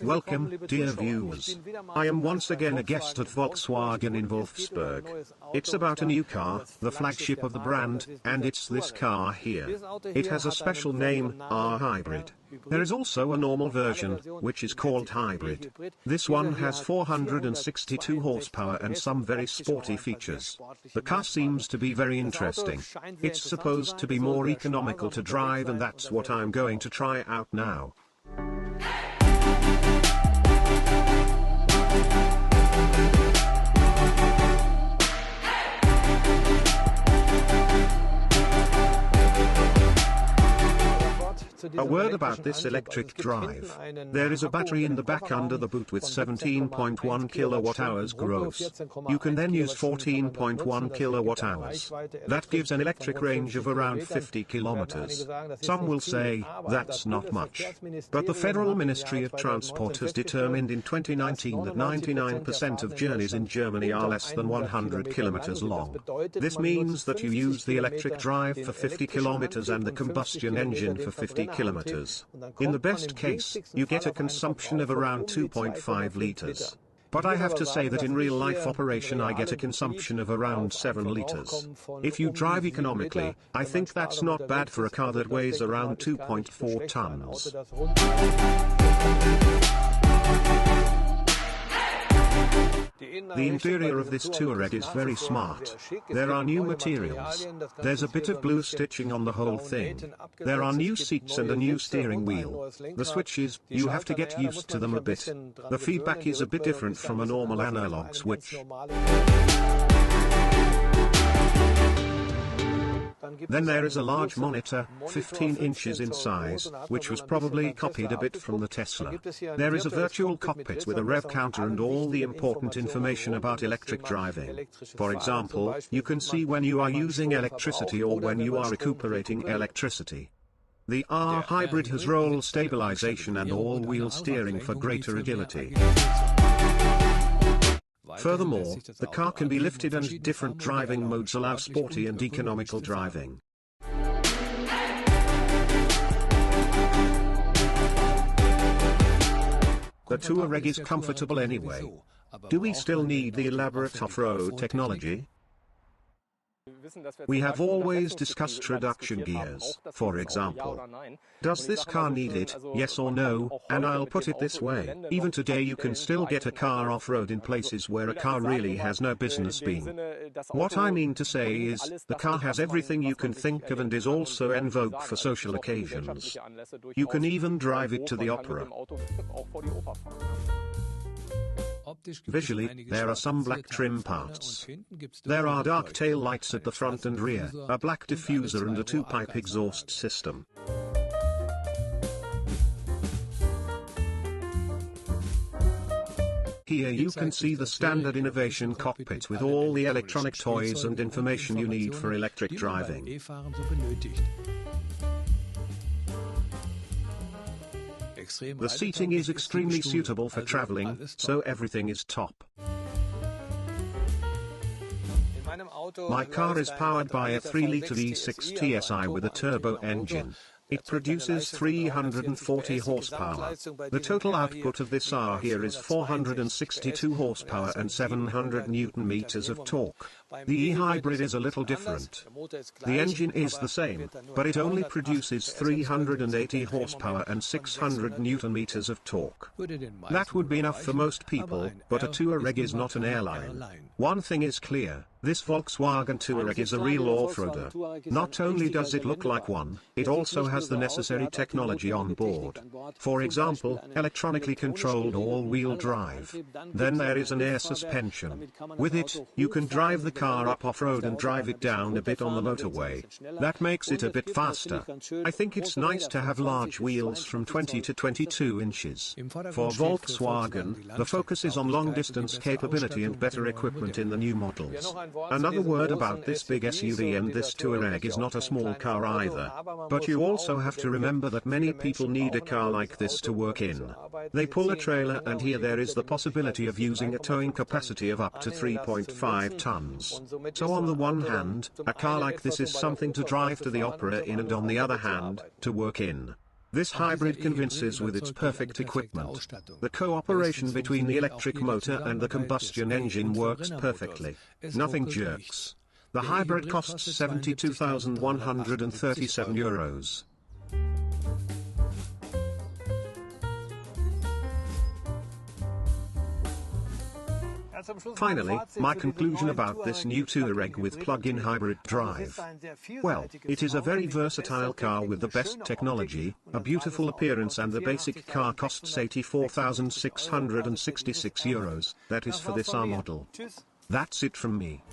Welcome, dear viewers. I am once again a guest at Volkswagen in Wolfsburg. It's about a new car, the flagship of the brand, and it's this car here. It has a special name, R Hybrid. There is also a normal version, which is called Hybrid. This one has 462 horsepower and some very sporty features. The car seems to be very interesting. It's supposed to be more economical to drive, and that's what I'm going to try out now. A word about this electric drive. There is a battery in the back under the boot with 17.1 kilowatt-hours gross. You can then use 14.1 kilowatt-hours. That gives an electric range of around 50 kilometers. Some will say, that's not much. But the Federal Ministry of Transport has determined in 2019 that 99% of journeys in Germany are less than 100 kilometers long. This means that you use the electric drive for 50 kilometers and the combustion engine for 50 kilometers. In the best case, you get a consumption of around 2.5 liters. But I have to say that in real-life operation I get a consumption of around 7 liters. If you drive economically, I think that's not bad for a car that weighs around 2.4 tons. The interior of this Touareg is very smart. There are new materials. There's a bit of blue stitching on the whole thing. There are new seats and a new steering wheel. The switches, you have to get used to them a bit. The feedback is a bit different from a normal analog switch. Then there is a large monitor, 15 inches in size, which was probably copied a bit from the Tesla. There is a virtual cockpit with a rev counter and all the important information about electric driving. For example, you can see when you are using electricity or when you are recuperating electricity. The R Hybrid has roll stabilization and all-wheel steering for greater agility. Furthermore, the car can be lifted and different driving modes allow sporty and economical driving. The Touareg is comfortable anyway. Do we still need the elaborate off-road technology? We have always discussed reduction gears, for example. Does this car need it, yes or no? And I'll put it this way, even today you can still get a car off-road in places where a car really has no business being. What I mean to say is, the car has everything you can think of and is also en vogue for social occasions. You can even drive it to the opera. Visually, there are some black trim parts. There are dark tail lights at the front and rear, a black diffuser and a two-pipe exhaust system. Here you can see the standard innovation cockpit with all the electronic toys and information you need for electric driving. The seating is extremely suitable for traveling, so everything is top. My car is powered by a 3-liter V6 TSI with a turbo engine. It produces 340 horsepower. The total output of this R here is 462 horsepower and 700 Newton-meters of torque. The e-hybrid is a little different. The engine is the same, but it only produces 380 horsepower and 600 Newton-meters of torque. That would be enough for most people, but a Touareg is not an airline. One thing is clear, this Volkswagen Touareg is a real off-roader. Not only does it look like one, it also has the necessary technology on board. For example, electronically controlled all-wheel drive. Then there is an air suspension. With it, you can drive the car up off-road and drive it down a bit on the motorway. That makes it a bit faster. I think it's nice to have large wheels from 20 to 22 inches. For Volkswagen, the focus is on long-distance capability and better equipment in the new models. Another word about this big SUV, and this Touareg is not a small car either. But you also have to remember that many people need a car like this to work in. They pull a trailer, and here there is the possibility of using a towing capacity of up to 3.5 tons. So on the one hand, a car like this is something to drive to the opera in, and on the other hand, to work in. This hybrid convinces with its perfect equipment. The cooperation between the electric motor and the combustion engine works perfectly. Nothing jerks. The hybrid costs €72,137. Finally, my conclusion about this new Touareg with plug-in hybrid drive. Well, it is a very versatile car with the best technology, a beautiful appearance, and the basic car costs €84,666. That is for this R model. That's it from me.